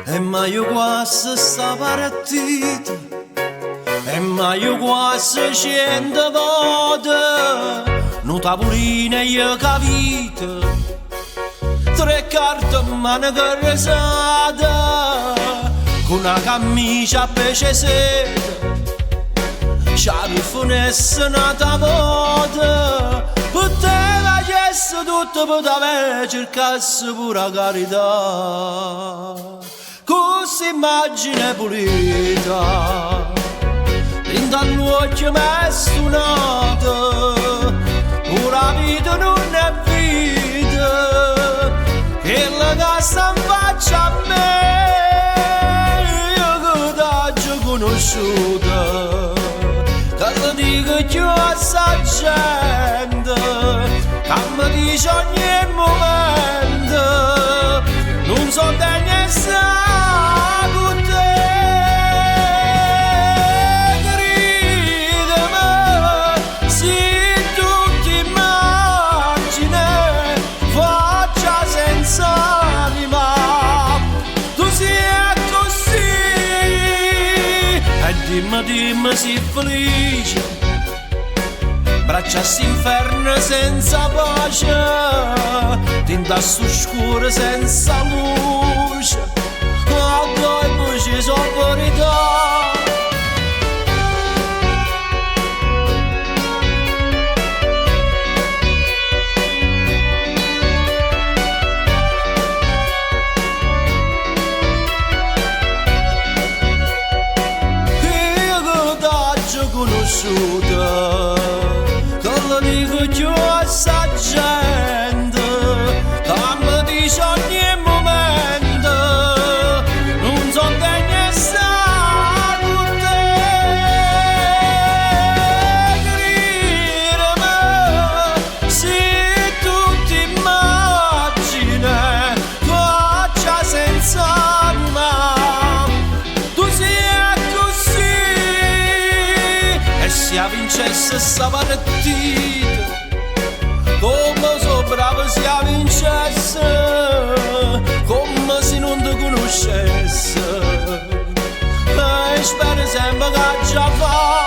E mai quasi sta partita, e mai quasi 100 volte, nu tavolino io capito, 3 carte in mano carrosate, con una camicia a pesce seta, c'è funessa nata volta, per te facesse tutto per te cercasse pure la carità. Questa immagine pulita intanto occhio m'è suonato, ora vita non è vita, e la casa in faccia a me, io che t'ho conosciuta, che lo dico più a sta gente, che mi dice ogni momento, non so te ne sa. Dimmi si felice, braccia s'inferno senza pace, tinta scura senza luce, a due voci sono verità. Conosciuta, che lo dico più a sta gente, che mi dice ogni momento, non so degno sta con te, credimi, se tu ti immagini, faccia senza anima, tu sei se vincesse sta partita, come so bravo se vincesse, come se non ti conoscesse, e spero sempre che già fa.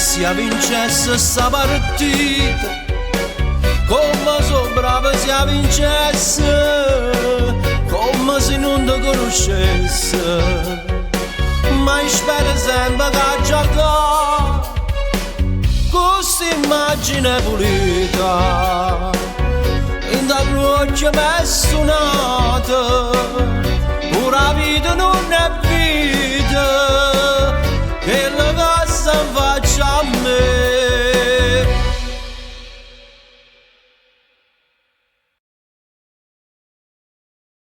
Se vincesse sta partita, come so bravo se vincesse, come se non ti conoscesse, ma spero sempre che gioca questa immagine pulita, intanto occhio m'è suonato, ora vita non è vita.